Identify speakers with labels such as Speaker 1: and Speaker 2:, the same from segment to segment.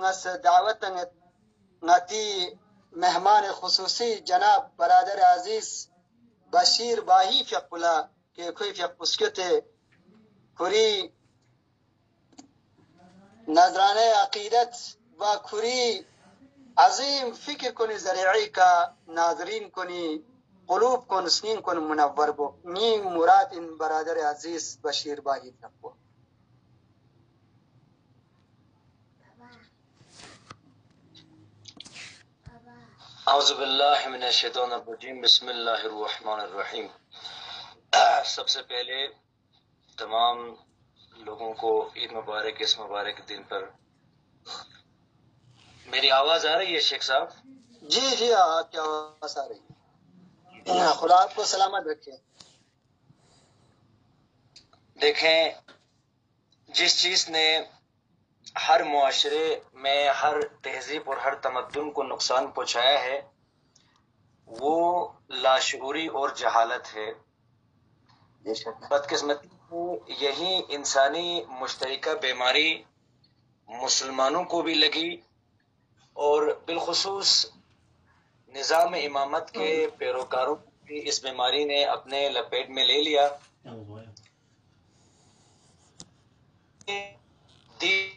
Speaker 1: نس دعوت نتی مہمان خصوصی جناب برادر عزیز بشیر باہی فیقلا کہ کوئی فیقسکتے کھری نظران عقیدت و کھری عظیم فکر کنی ذریعی کا ناظرین کنی قلوب کن سنین کن منور بو نیم مراد ان برادر عزیز بشیر باہی فیقو.
Speaker 2: اعوذ باللہ من الشیطان الرجیم بسم اللہ الرحمن الرحیم. سب سے پہلے تمام لوگوں کو عید مبارک. اس مبارک دن پر میری آواز آ رہی ہے شیخ صاحب؟
Speaker 1: جی جی آپ کی آواز آ رہی ہے. خدا آپ کو سلامت رکھے.
Speaker 2: دیکھیں، جس چیز نے ہر معاشرے میں ہر تہذیب اور ہر تمدن کو نقصان پہنچایا ہے وہ لاشعوری اور جہالت ہے. بدقسمتی یہی انسانی مشترکہ بیماری مسلمانوں کو بھی لگی اور بالخصوص نظام امامت کے پیروکاروں کی اس بیماری نے اپنے لپیٹ میں لے لیا. دین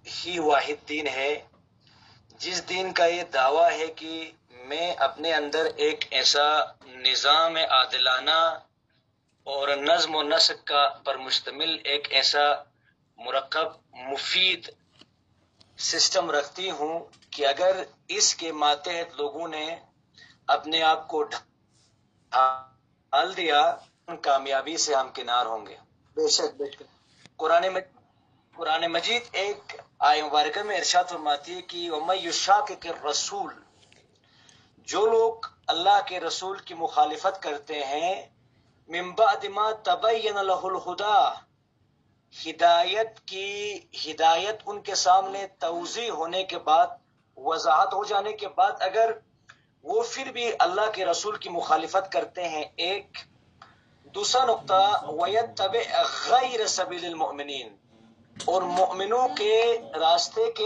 Speaker 2: ہی واحد دین ہے جس دین کا یہ دعویٰ ہے کہ میں اپنے اندر ایک ایسا نظام عادلانہ اور نظم و نسق کا پر مشتمل ایک ایسا مرکب مفید سسٹم رکھتی ہوں کہ اگر اس کے ماتحت لوگوں نے اپنے آپ کو ڈھال دیا کامیابی سے ہمکنار ہوں گے.
Speaker 1: بے شک بے شک.
Speaker 2: قرآن مجید ایک آیہ مبارکہ میں ارشاد فرماتی ہے کہ وَمَن يُشَاقِقِ الرَّسُولَ، جو لوگ اللہ کے رسول کی مخالفت کرتے ہیں، مِن بَعْدِ مَا تَبَيَّنَ لَهُ الْهُدَىٰ، ہدایت ان کے سامنے توضیح ہونے کے بعد، وضاحت ہو جانے کے بعد اگر وہ پھر بھی اللہ کے رسول کی مخالفت کرتے ہیں. ایک دوسرا نقطہ وَيَتَّبِعْ غَيْرَ سَبِيلِ الْمُؤْمِنِينَ، اور مومنوں کے راستے کے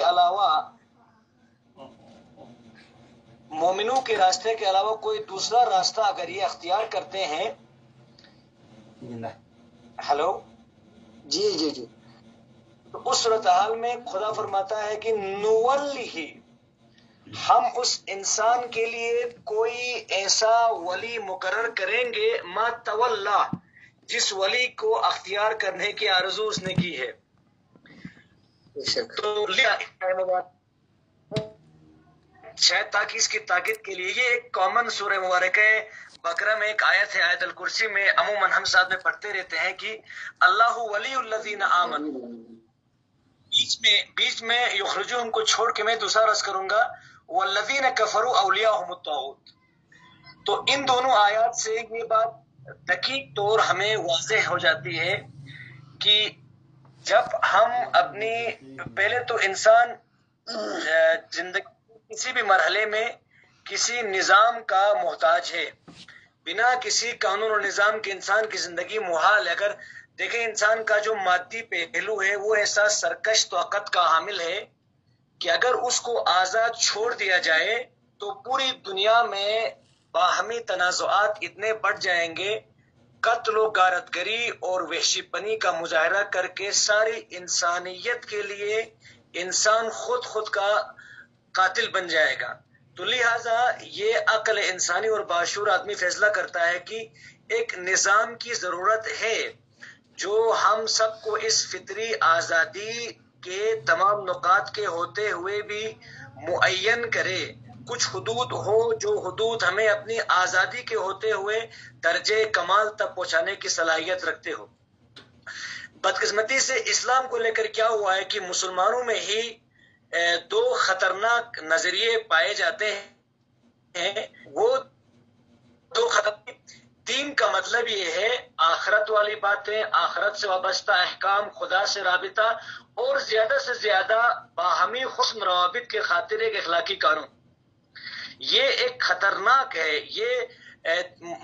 Speaker 2: علاوہ کوئی دوسرا راستہ اگر یہ اختیار کرتے ہیں. ہلو
Speaker 1: جی جی جی.
Speaker 2: تو اس صورتحال میں خدا فرماتا ہے کہ نولی، ہم اس انسان کے لیے کوئی ایسا ولی مقرر کریں گے ما تولا، جس ولی کو اختیار کرنے کی آرزو اس نے کی ہے. تو شاید تاکہ اس کی تاکید کے لیے یہ ایک کامن سورہ مبارکہ بقرہ میں ایک آیت ہے، آیت الکرسی میں عموماً ہم ساتھ میں پڑھتے رہتے ہیں کہ اللہ ولی الذین آمنوا، بیچ میں یخرجوہم کو چھوڑ کے میں دوسرا رس کروں گا والذین کفروا اولیاءہم الطاغوت. تو ان دونوں آیات سے یہ بات دقیق طور ہمیں واضح ہو جاتی ہے کہ جب ہم اپنی پہلے تو انسان زندگی کسی بھی مرحلے میں کسی نظام کا محتاج ہے. بنا کسی قانون اور نظام کے انسان کی زندگی محال ہے. اگر دیکھیں انسان کا جو مادی پہلو ہے وہ ایسا سرکش طاقت کا حامل ہے کہ اگر اس کو آزاد چھوڑ دیا جائے تو پوری دنیا میں باہمی تنازعات اتنے بڑھ جائیں گے، قتل و غارت گری اور وحشی پنی کا مظاہرہ کر کے ساری انسانیت کے لیے انسان خود کا قاتل بن جائے گا. تو لہٰذا یہ عقل انسانی اور باشعور آدمی فیصلہ کرتا ہے کہ ایک نظام کی ضرورت ہے جو ہم سب کو اس فطری آزادی کے تمام نقاط کے ہوتے ہوئے بھی معین کرے. کچھ حدود ہو جو حدود ہمیں اپنی آزادی کے ہوتے ہوئے درجے کمال تک پہنچانے کی صلاحیت رکھتے ہو. بدقسمتی سے اسلام کو لے کر کیا ہوا ہے کہ مسلمانوں میں ہی دو خطرناک نظریے پائے جاتے ہیں. وہ دو خطرناک دین کا مطلب یہ ہے آخرت والی باتیں، آخرت سے وابستہ احکام، خدا سے رابطہ اور زیادہ سے زیادہ باہمی حسن روابط کے خاطر ایک اخلاقی قانون. یہ ایک خطرناک ہے. یہ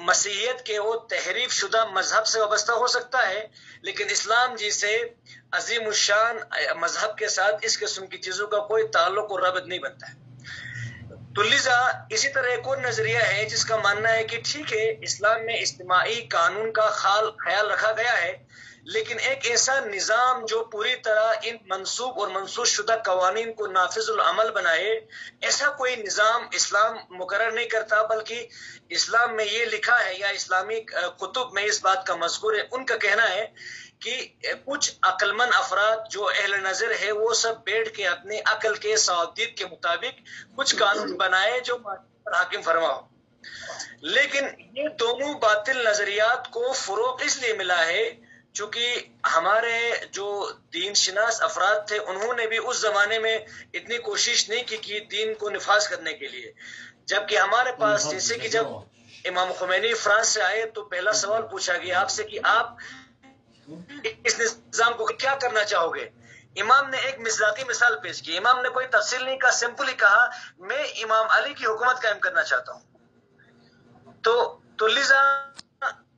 Speaker 2: مسیحیت کے وہ تحریف شدہ مذہب سے وابستہ ہو سکتا ہے، لیکن اسلام جیسے عظیم الشان مذہب کے ساتھ اس قسم کی چیزوں کا کوئی تعلق اور رابط نہیں بنتا ہے۔ تو لذا اسی طرح ایک اور نظریہ ہے جس کا ماننا ہے کہ ٹھیک ہے اسلام میں اجتماعی قانون کا خیال رکھا گیا ہے، لیکن ایک ایسا نظام جو پوری طرح ان منسوخ اور منسوخ شدہ قوانین کو نافذ العمل بنائے، ایسا کوئی نظام اسلام مقرر نہیں کرتا، بلکہ اسلام میں یہ لکھا ہے یا اسلامی کتب میں اس بات کا مذکور ہے، ان کا کہنا ہے کہ کچھ عقل مند افراد جو اہل نظر ہے وہ سب بیٹھ کے اپنے عقل کے صوابدید کے مطابق کچھ قانون بنائے جو پر حاکم فرما ہو۔ لیکن یہ دونوں باطل نظریات کو فروغ اس لیے ملا ہے چونکہ ہمارے جو دین شناس افراد تھے انہوں نے بھی اس زمانے میں اتنی کوشش نہیں کی کہ دین کو نفاذ کرنے کے لیے، جبکہ ہمارے پاس جیسے کہ جب امام خمینی فرانس سے آئے تو پہلا سوال پوچھا گیا آپ سے کہ آپ اس نظام کو کیا کرنا چاہو گے؟ امام نے ایک مزاقی مثال پیش کی، امام نے کوئی تفصیل نہیں کہا، سمپل ہی کہا میں امام علی کی حکومت قائم کرنا چاہتا ہوں۔ تو لذا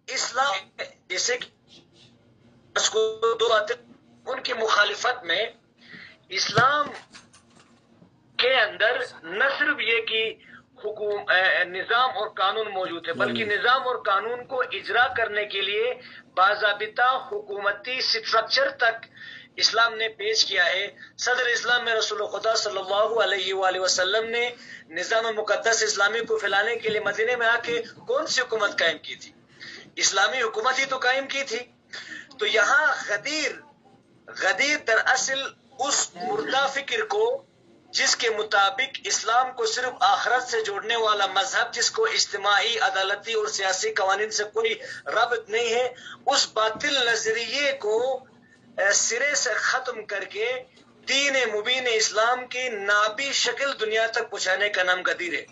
Speaker 2: اسلام جیسے کہ اس کو دو باتیں ان کی مخالفت میں اسلام کے اندر نہ صرف یہ کہ نظام اور قانون موجود ہے، بلکہ نظام اور قانون کو اجرا کرنے کے لیے باضابطہ حکومتی سٹرکچر تک اسلام نے پیش کیا ہے۔ صدر اسلام میں رسول خدا صلی اللہ علیہ وآلہ وسلم نے نظام مقدس اسلامی کو پھیلانے کے لیے مدینے میں آ کے کون سی حکومت قائم کی تھی؟ اسلامی حکومت ہی تو قائم کی تھی۔ تو یہاں غدیر دراصل اس مردہ فکر کو جس کے مطابق اسلام کو صرف آخرت سے جوڑنے والا مذہب جس کو اجتماعی عدالتی اور سیاسی قوانین سے کوئی ربط نہیں ہے، اس باطل نظریے کو سرے سے ختم کر کے دین مبین اسلام کی نابی شکل دنیا تک پہنچانے کا نام غدیر ہے۔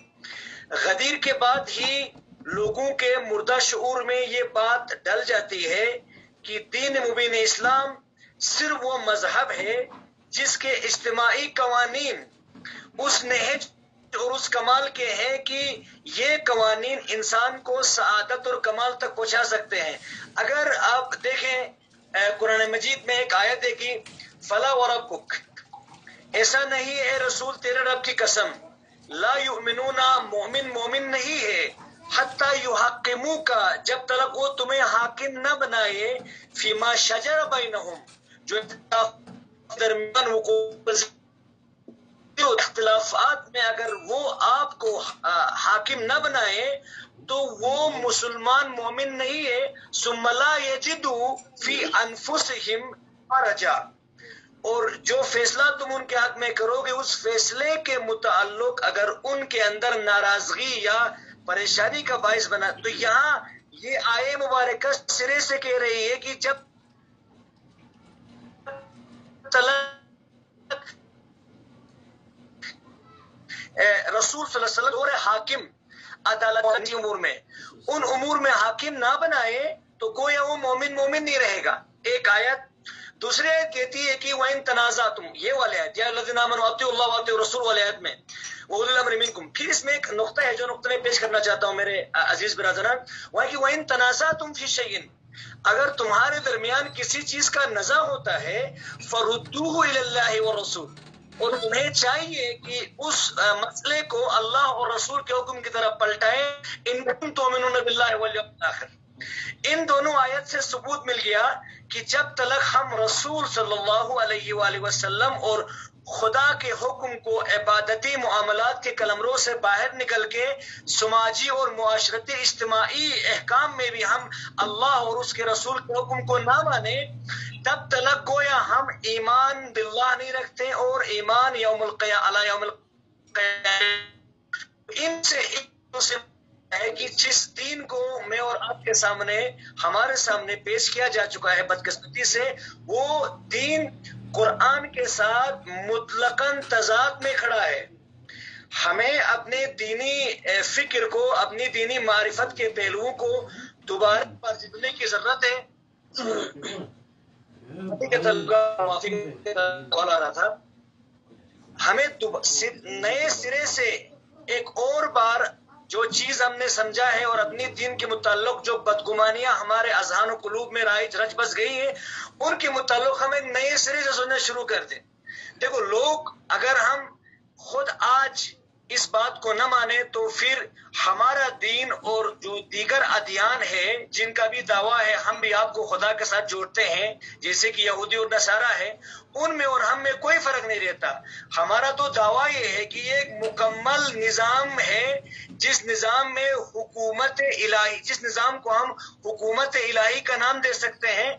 Speaker 2: غدیر کے بعد ہی لوگوں کے مردہ شعور میں یہ بات ڈل جاتی ہے کہ دین مبین اسلام صرف وہ مذہب ہے جس کے اجتماعی قوانین اس نہج اور اس کمال کے ہیں کہ یہ قوانین انسان کو سعادت اور کمال تک پہنچا سکتے ہیں۔ اگر آپ دیکھیں قرآن مجید میں ایک آیت ہے کہ فلا وربک، ایسا نہیں اے رسول تیرے رب کی قسم، لا یؤمنون، مومن نہیں ہے، حتی یحکموک، جب تک وہ تمہیں حاکم نہ بنائے، فیما شجر بینہم، جو درمیان وقوع اختلافات میں اگر وہ آپ کو حاکم نہ بنائے تو وہ مسلمان مومن نہیں ہے۔ ثم لا یجدوا فی انفسہم حرجا، اور جو فیصلہ تم ان کے حق میں کرو گے اس فیصلے کے متعلق اگر ان کے اندر ناراضگی یا پریشانی کا باعث بنا، تو یہاں یہ آیے مبارکہ سرے سے کہہ رہی ہے کہ جب رسول صلی اللہ علیہ وسلم اور حاکم عدالت امور میں ان امور میں حاکم نہ بنائے تو گویا وہ مومن نہیں رہے گا، ایک آیت۔ دوسری آیت کہتی ہے کہ وَإِن تَنَازَعْتُمْ، یہ والی آیت یا الَّذِينَ آمَنُوا أَطِيعُوا اللَّهَ وَأَطِيعُوا الرَّسُولَ والی آیت میں وَأُولِي الْأَمْرِ مِنكُمْ، پھر اس میں ایک نقطہ ہے جو نقطہ میں پیش کرنا چاہتا ہوں میرے عزیز برادران، وہ ہے کہ وَإِن تَنَازَعْتُمْ فِي شَيْءٍ، اگر تمہارے درمیان کسی چیز کا نزاع ہوتا ہے فَرُدُّوهُ إِلَى اللَّهِ وَالرَّسُولِ، اور تمہیں چاہیے کہ اس مسئلے کو اللہ اور رسول کے حکم کی طرف پلٹائیں، ان کنتم تؤمنون باللہ والیوم الآخر۔ ان دونوں آیت سے ثبوت مل گیا کہ جب تک ہم رسول صلی اللہ علیہ وآلہ وسلم اور خدا کے حکم کو عبادتی معاملات کے قلمرو سے باہر نکل کے سماجی اور معاشرتی اجتماعی احکام میں بھی ہم اللہ اور اس کے رسول کے حکم کو نہ مانے، تب تک گویا ہم ایمان باللہ نہیں رکھتے اور ایمان یوم القیامہ ان سے ہے کہ جس دین کو میں اور آپ کے سامنے ہمارے سامنے پیش کیا جا چکا ہے بدقسمتی سے، وہ دین قرآن کے ساتھ مطلقاً تضاد میں کھڑا ہے۔ ہمیں اپنے دینی فکر کو، اپنی دینی معرفت کے پہلوؤں کو دوبارہ پرجھنے کی ضرورت ہے۔ آ رہا تھا ہمیں نئے سرے سے ایک اور بار جو چیز ہم نے سمجھا ہے اور اپنی دین کے متعلق جو بدگمانیاں ہمارے اذہان و قلوب میں رچ بس گئی ہیں، ان کے متعلق ہم ایک نئے سرے سے سوچنا شروع کر دیں۔ دیکھو لوگ اگر ہم خود آج اس بات کو نہ مانے تو پھر ہمارا دین اور جو دیگر ادیان ہے جن کا بھی دعویٰ ہے ہم بھی آپ کو خدا کے ساتھ جوڑتے ہیں، جیسے کہ یہودی اور نصارہ ہے، ان میں اور ہم میں کوئی فرق نہیں رہتا۔ ہمارا تو دعویٰ یہ ہے کہ یہ ایک مکمل نظام ہے، جس نظام میں حکومت الہی، جس نظام کو ہم حکومت الہی کا نام دے سکتے ہیں۔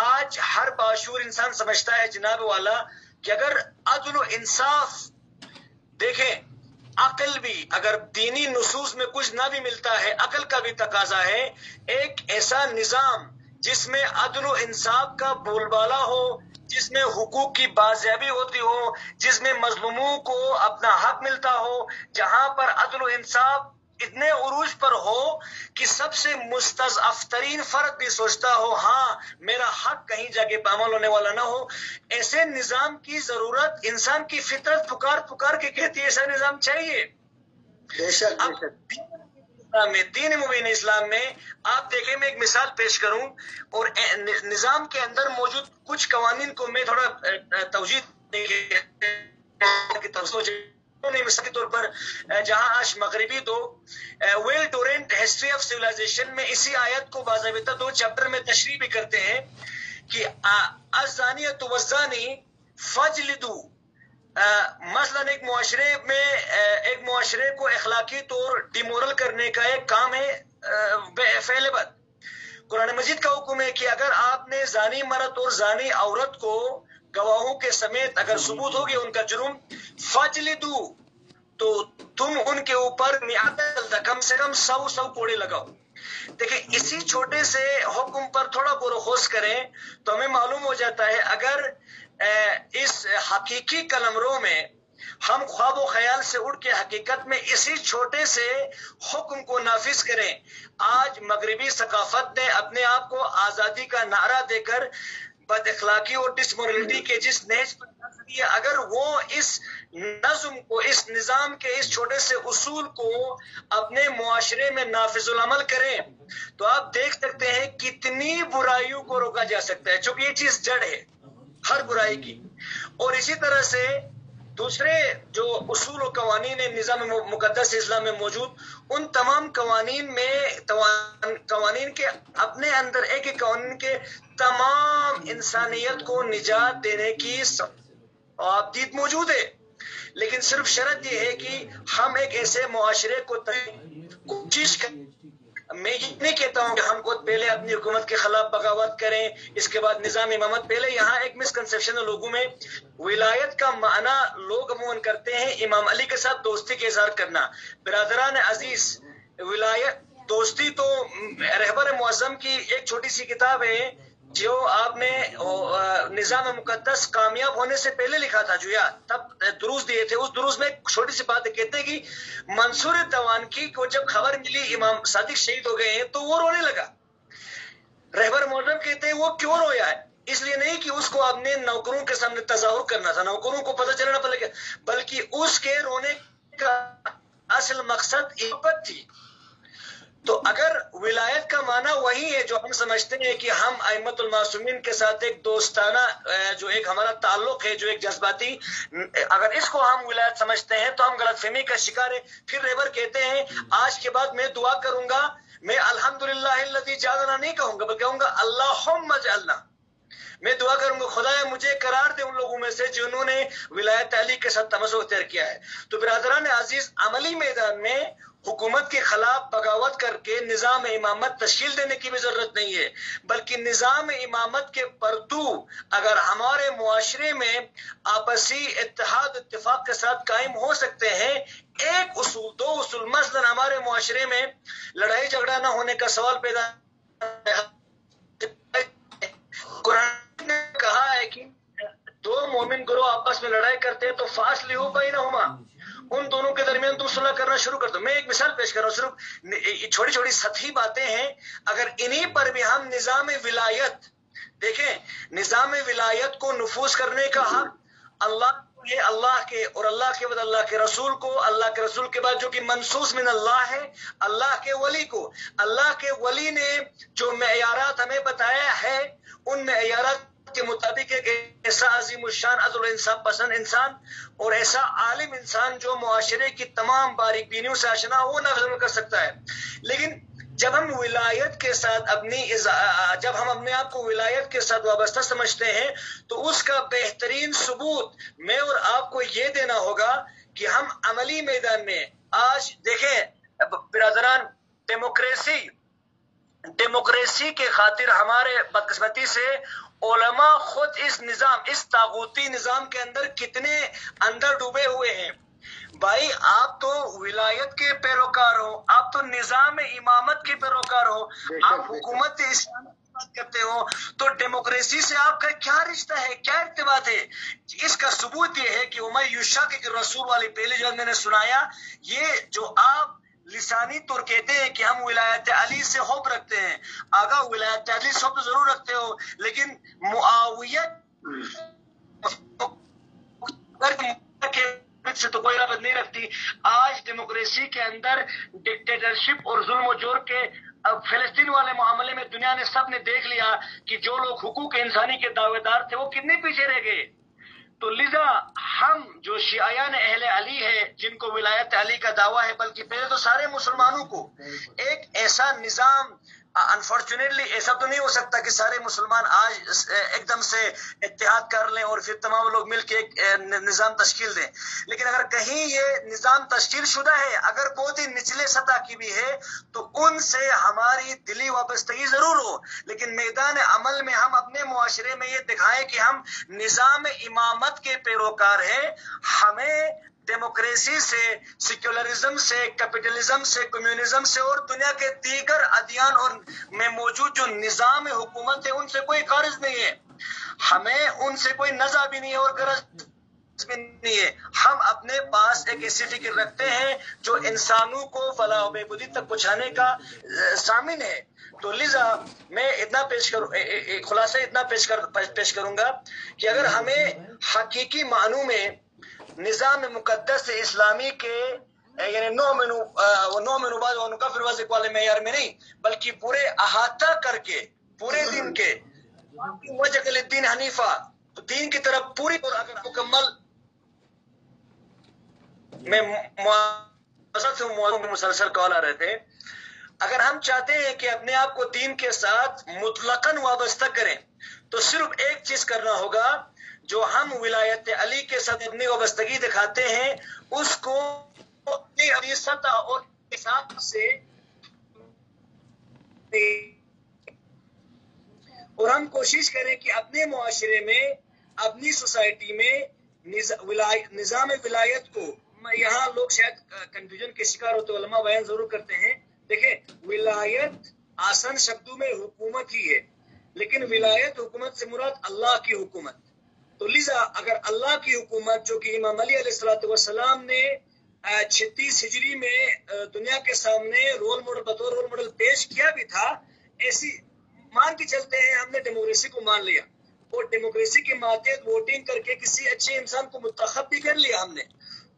Speaker 2: آج ہر باشعور انسان سمجھتا ہے جناب والا کہ اگر عدل و انصاف، دیکھیں عقل بھی، اگر دینی نصوص میں کچھ نہ بھی ملتا ہے، عقل کا بھی تقاضا ہے ایک ایسا نظام جس میں عدل و انصاف کا بول بالا ہو، جس میں حقوق کی بازیابی ہوتی ہو، جس میں مظلوموں کو اپنا حق ملتا ہو، جہاں پر عدل و انصاف اتنے عروج پر ہو کہ سب سے مستضعف ترین فرد بھی سوچتا ہو ہاں میرا حق کہیں جگہ پامال ہونے والا نہ ہو۔ ایسے نظام کی ضرورت انسان کی فطرت پکار کے کہتی ہے ایسا نظام چاہیے۔
Speaker 1: بے شک بے شک۔
Speaker 2: دین مبین اسلام میں آپ دیکھیں، میں ایک مثال پیش کروں اور نظام کے اندر موجود کچھ قوانین کو میں تھوڑا توجیہ مثال کے طور پر جہاں آج مغربی دو well Durant history of civilisation میں اسی آیت کو باضابطہ 2 چیپٹر میں تشریح بھی کرتے ہیں کہ الزانیۃ والزانی فجلدوا، مثلا ایک معاشرے کو اخلاقی طور ڈیمورل کرنے کا ایک کام ہے فعل بد۔ قرآن مجید کا حکم ہے کہ اگر آپ نے زانی مرد اور زانی عورت کو گواہوں کے سمیت اگر ثبوت ہو گیا ان کا جرم، فجلدوا، تو تم ان کے اوپر کم سے کم 100 کوڑے لگاؤ۔ دیکھیں اسی چھوٹے سے حکم پر تھوڑا غور و خوض کریں تو ہمیں معلوم ہو جاتا ہے اگر اس حقیقی قلمرو میں ہم خواب و خیال سے اڑ کے حقیقت میں اسی چھوٹے سے حکم کو نافذ کریں۔ آج مغربی ثقافت نے اپنے آپ کو آزادی کا نعرہ دے کر بد اخلاقی اور ڈسمورلٹی کے جس نہج پر اگر وہ اس نظم کو، اس نظام کے اس چھوٹے سے اصول کو اپنے معاشرے میں نافذ العمل کریں تو آپ دیکھ سکتے ہیں کتنی برائیوں کو روکا جا سکتا ہے، چونکہ یہ چیز جڑ ہے ہر برائی کی۔ اور اسی طرح سے دوسرے جو اصول و قوانین نظام مقدس اسلام میں موجود، ان تمام قوانین کے اپنے اندر ایک ایک قوانین کے تمام انسانیت کو نجات دینے کی آبدید موجود ہے، لیکن صرف شرط یہ ہے کہ ہم ایک ایسے معاشرے کو کوشش کریں۔ میں یہ نہیں کہتا ہوں کہ ہم خود پہلے اپنی حکومت کے خلاف بغاوت کریں، اس کے بعد نظام امامت۔ پہلے یہاں ایک مسکنسیپشن ہے لوگوں میں، ولایت کا معنی لوگ عموماً کرتے ہیں امام علی کے ساتھ دوستی کا اظہار کرنا۔ برادران عزیز، ولایت دوستی تو رہبر معظم کی ایک چھوٹی سی کتاب ہے جو آپ نے نظام مقدس کامیاب ہونے سے پہلے لکھا تھا، جو تب دروس دیے تھے، اس دروس میں ایک چھوٹی سی بات کہتے ہیں کہ منصور دوانکی کو جب خبر ملی امام صادق شہید ہو گئے ہیں تو وہ رونے لگا۔ رہبر معظم کہتے ہیں وہ کیوں رویا ہے؟ اس لیے نہیں کہ اس کو اپنے نوکروں کے سامنے تظاہر کرنا تھا، نوکروں کو پتہ چلنا پڑے گا، بلکہ اس کے رونے کا اصل مقصد محبت تھی۔ تو اگر ولایت کا معنی وہی ہے جو ہم سمجھتے ہیں کہ ہم ائمۃ المعصومین کے ساتھ ایک دوستانہ جو ایک ہمارا تعلق ہے، جو ایک جذباتی، اگر اس کو ہم ولایت سمجھتے ہیں تو ہم غلط فہمی کا شکار ہیں۔ پھر رہبر کہتے ہیں آج کے بعد میں دعا کروں گا، میں الحمدللہ الذی جعلنا نہیں کہوں گا بلکہ کہوں گا اللہم اجعلنا۔ میں دعا کروں گا خدایا مجھے قرار دے ان لوگوں میں سے جنہوں نے ولایت علی کے ساتھ تمسک اختیار کیا ہے۔ تو برادران عزیز، عملی میدان میں حکومت کے خلاف بغاوت کر کے نظام امامت تشکیل دینے کی بھی ضرورت نہیں ہے، بلکہ نظام امامت کے پرتو اگر ہمارے معاشرے میں آپسی اتحاد اتفاق کے ساتھ قائم ہو سکتے ہیں، ایک اصول، 2 اصول، مثلا ہمارے معاشرے میں لڑائی جھگڑا نہ ہونے کا سوال پیدا، قرآن نے کہا ہے کہ 2 مومن گروہ آپس میں لڑائی کرتے ہیں تو فاصلحوا بینہما، ان دونوں کے درمیان تم صلح کرنا شروع کر دو۔ میں ایک مثال پیش کر رہا ہوں، صرف چھوٹی چھوٹی سطحی باتیں ہیں، اگر انہی پر بھی ہم نظام ولایت دیکھیں، نظام ولایت کو نفوذ کرنے کا حق اللہ کو کے اللہ کے اور اللہ کے بعد اللہ کے رسول کو، اللہ کے رسول کے بعد جو کہ منصوص من اللہ ہے اللہ کے ولی کو، اللہ کے ولی نے جو معیارات ہمیں بتایا ہے ان معیارات کے مطابق ایک ایسا عظیم الشان عدل انصاف پسند انسان اور ایسا عالم انسان جو معاشرے کی تمام باریک بینیوں سے آشنا ہو وہ نافذ کر سکتا ہے. لیکن جب ہم ولایت کے ساتھ جب ہم اپنے آپ کو ولایت کے ساتھ وابستہ سمجھتے ہیں تو اس کا بہترین ثبوت میں اور آپ کو یہ دینا ہوگا کہ ہم عملی میدان میں آج دیکھیں برادران، ڈیموکریسی کے خاطر ہمارے بدقسمتی سے علماء خود اس طاغوتی نظام کے اندر کتنے اندر ڈوبے ہوئے ہیں. بھائی آپ تو ولایت کے پیروکار ہو، آپ تو نظام امامت کے پیروکار ہو، آپ حکومت اسلامی کی بات کرتے ہو، تو ڈیموکریسی سے آپ کا کیا رشتہ ہے، کیا ارتباط ہے؟ اس کا ثبوت یہ ہے کہ عمر یوشا کے رسول والی پہلی جو میں نے سنایا، یہ جو آپ لسانی طور کہتے ہیں کہ ہم ولایت علی سے حب رکھتے ہیں، آگا ولایت علی سے حب ضرور رکھتے ہو، لیکن معاویہ سے تو کوئی رابط نہیں رکھتی. آج ڈیموکریسی کے اندر ڈکٹیٹرشپ اور ظلم و جور کے فلسطین والے معاملے میں دنیا نے سب نے دیکھ لیا کہ جو لوگ حقوق انسانی کے دعوے دار تھے وہ کتنے پیچھے رہ گئے. تو لذا ہم جو شیعیان اہل علی ہے جن کو ولایت علی کا دعویٰ ہے، بلکہ پہلے تو سارے مسلمانوں کو ایک ایسا نظام، انفارچونیٹلی ایسا تو نہیں ہو سکتا کہ سارے مسلمان آج ایک دم سے اتحاد کر لیں اور پھر تمام لوگ مل کے ایک نظام تشکیل دیں، لیکن اگر کہیں یہ نظام تشکیل شدہ ہے، اگر بہت ہی نچلے سطح کی بھی ہے تو ان سے ہماری دلی وابستگی ضرور ہو، لیکن میدان عمل میں ہم اپنے معاشرے میں یہ دکھائیں کہ ہم نظام امامت کے پیروکار ہیں. ہمیں ڈیموکریسی سے، سیکولرزم سے، کیپٹلزم سے، کمیونزم سے اور دنیا کے دیگر ادیان اور میں موجود جو نظام حکومت ہے ان سے کوئی غرض نہیں ہے، ہمیں ان سے کوئی نزع بھی نہیں ہے اور غرض بھی نہیں ہے. ہم اپنے پاس ایک ایسی فکر رکھتے ہیں جو انسانوں کو فلاح و بہبودی تک پہنچانے کا ضامن ہے. تو لذا میں اتنا خلاصہ اتنا پیش کروں گا کہ اگر ہمیں حقیقی معنوں میں نظام مقدس اسلامی کے یعنی نو منو بعد ونکفر وزق والے معیار میں نہیں بلکہ پورے احاطہ کر کے پورے دین کے وجہ کے دین حنیفہ تو دین کی طرف پوری اور اگر مکمل میں مسلسل کال آ رہے تھے، اگر ہم چاہتے ہیں کہ اپنے آپ کو دین کے ساتھ مطلقاً وابستہ کریں تو صرف ایک چیز کرنا ہوگا، جو ہم ولایت علی کے ساتھ اپنی وابستگی دکھاتے ہیں اس کو اپنی سطح اور حساب سے اور ہم کوشش کریں کہ اپنے معاشرے میں، اپنی سوسائٹی میں نظام ولایت کو، یہاں لوگ شاید کنفیوژن کے شکار ہوتے علماء بیان ضرور کرتے ہیں. دیکھیں ولایت آسان شبدوں میں حکومت ہی ہے، لیکن ولایت حکومت سے مراد اللہ کی حکومت. تو لذا اگر اللہ کی حکومت جو کہ امام علی علیہ السلام نے 36 ہجری میں دنیا کے سامنے بطور رول ماڈل پیش کیا بھی تھا، ایسی مان کے چلتے ہیں ہم نے ڈیموکریسی کو مان لیا اور ڈیموکریسی کے ماتحت ووٹنگ کر کے کسی اچھے انسان کو منتخب بھی کر لیا ہم نے،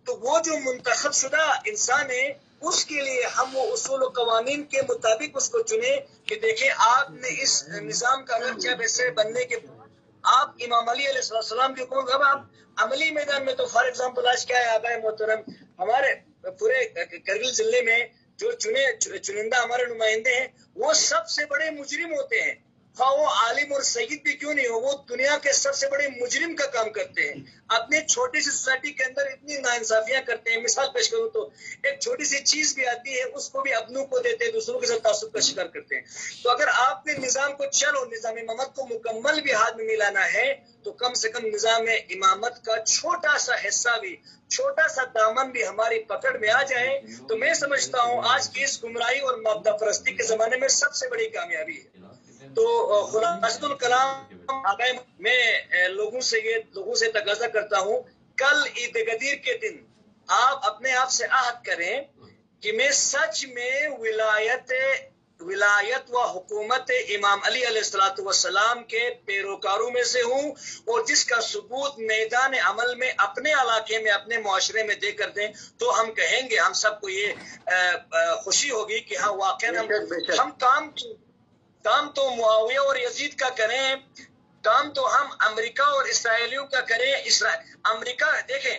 Speaker 2: تو وہ جو منتخب شدہ انسان ہے اس کے لیے ہم وہ اصول و قوانین کے مطابق اس کو چنے کہ دیکھیں آپ نے اس نظام کا اگر جب ایسے بننے کے آپ امام علی علیہ السلام کی حکومت، اب آپ عملی میدان میں تو فار ایگزامپل آج کیا ہے آبائے محترم، ہمارے پورے کرگل ضلع میں جو چنندہ ہمارے نمائندے ہیں وہ سب سے بڑے مجرم ہوتے ہیں، خواہ وہ عالم اور سید بھی کیوں نہیں ہو، وہ دنیا کے سب سے بڑے مجرم کا کام کرتے ہیں، اپنے چھوٹی سی سوسائٹی کے اندر اتنی ناانصافیاں کرتے ہیں. مثال پیش کروں تو ایک چھوٹی سی چیز بھی آتی ہے اس کو بھی اپنوں کو دیتے ہیں، دوسروں کے ساتھ تعصب کا شکار کرتے ہیں. تو اگر آپ نے نظام کو نظام امامت کو مکمل بھی ہاتھ میں ملانا ہے تو کم سے کم نظام امامت کا چھوٹا سا حصہ بھی، چھوٹا سا دامن بھی ہماری پکڑ میں آ جائے تو میں سمجھتا ہوں آج کی اس گمراہی اور مادہ پرستی کے زمانے میں سب سے بڑی کامیابی ہے. تو خلاصۃ الکلام میں لوگوں سے تقاضا کرتا ہوں، کل عید غدیر کے دن آپ اپنے آپ سے عہد کریں کہ میں سچ میں ولایت ولایت و حکومت امام علی علیہ السلام کے پیروکاروں میں سے ہوں، اور جس کا ثبوت میدان عمل میں اپنے علاقے میں اپنے معاشرے میں دے کر دیں، تو ہم کہیں گے، ہم سب کو یہ خوشی ہوگی کہ ہاں واقعا ہم کام تو معاویہ اور یزید کا کریں، کام تو ہم امریکہ اور اسرائیلیوں کا کریں۔ امریکہ دیکھیں،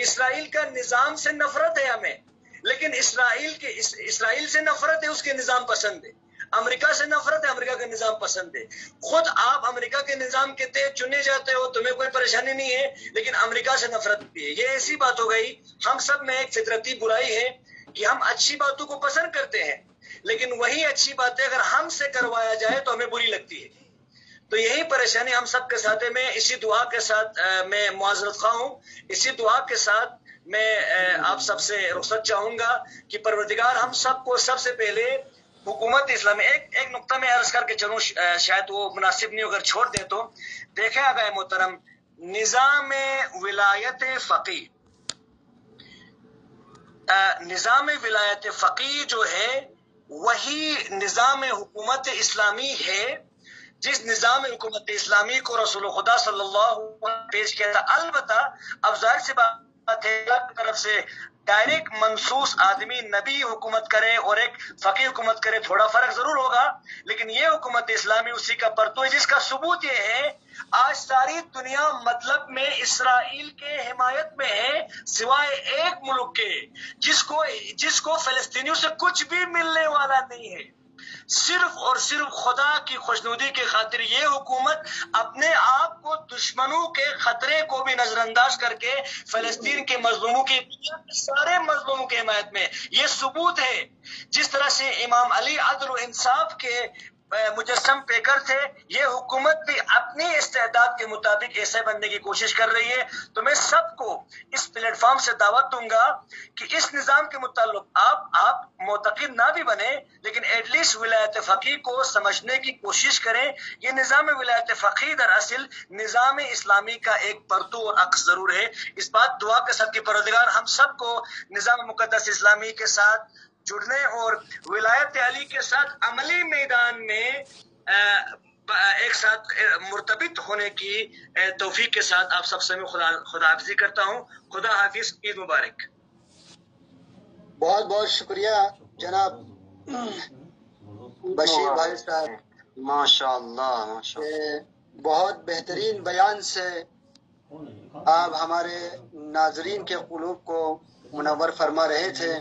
Speaker 2: اسرائیل کا نظام سے نفرت ہے ہمیں، لیکن اسرائیل سے نفرت ہے، اس کے نظام پسند ہے۔ امریکہ سے نفرت ہے، امریکہ کا نظام پسند ہے۔ خود آپ امریکہ کے نظام کے تحت چنے جاتے ہو، تمہیں کوئی پریشانی نہیں ہے، لیکن امریکہ سے نفرت بھی ہے۔ یہ ایسی بات ہو گئی، ہم سب میں ایک فطرتی برائی ہے کہ ہم اچھی باتوں کو پسند کرتے ہیں، لیکن وہی اچھی باتیں اگر ہم سے کروایا جائے تو ہمیں بری لگتی ہے۔ تو یہی پریشانی ہم سب کے ساتھ ہے۔ میں اسی دعا کے ساتھ میں معذرت خواہ ہوں، اسی دعا کے ساتھ میں آپ سب سے رخصت چاہوں گا کہ پروردگار ہم سب کو سب سے پہلے حکومت اسلامی، ایک نقطہ میں عرض کر کے چلوں، شاید وہ مناسب نہیں اگر چھوڑ دیں تو، دیکھیں آقا محترم، نظام ولایت فقیہ، نظام ولایت فقیہ جو ہے وہی نظام حکومت اسلامی ہے جس نظام حکومت اسلامی کو رسول خدا صلی اللہ علیہ وسلم پیش کیا تھا۔ البتہ اب ظاہر سی بات ہے، اللہ کی طرف سے ڈائریکٹ منصوص آدمی نبی حکومت کرے اور ایک فقیہ حکومت کرے، تھوڑا فرق ضرور ہوگا، لیکن یہ حکومت اسلامی اسی کا پرتو ہے، جس کا ثبوت یہ ہے آج ساری دنیا مطلب میں اسرائیل کے حمایت میں ہے، سوائے ایک ملک کے جس کو فلسطینیوں سے کچھ بھی ملنے والا نہیں ہے۔ صرف اور صرف خدا کی خوشنودی کی خاطر یہ حکومت اپنے آپ کو دشمنوں کے خطرے کو بھی نظر انداز کر کے فلسطین کے مظلوموں کی، سارے مظلوموں کی حمایت میں، یہ ثبوت ہے۔ جس طرح سے امام علی عدل و انصاف کے مجسم پیکر تھے، یہ حکومت بھی اپنی استعداد کے مطابق ایسے بننے کی کوشش کر رہی ہے۔ تو میں سب کو اس پلیٹ فارم سے دعوت دوں گا کہ اس نظام کے متعلق آپ معتقد نہ بھی بنے، لیکن ایٹ لیسٹ ولایت فقیہ کو سمجھنے کی کوشش کریں۔ یہ نظام ولایت فقیہ دراصل نظام اسلامی کا ایک پرتو اور عکس ضرور ہے۔ اس بات دعا کے ساتھ کہ پروردگار ہم سب کو نظام مقدس اسلامی کے ساتھ جڑنے اور ولایت علی کے ساتھ عملی میدان میں ایک ساتھ مرتبط ہونے کی توفیق کے ساتھ آپ سب سے میں خدا حافظی کرتا ہوں۔ خدا حافظ، عید مبارک۔
Speaker 1: بہت بہت شکریہ جناب بشیر بھائی صاحب،
Speaker 3: ماشاء اللہ،
Speaker 1: بہت بہترین بیان سے آپ ہمارے ناظرین کے قلوب کو منور فرما رہے تھے۔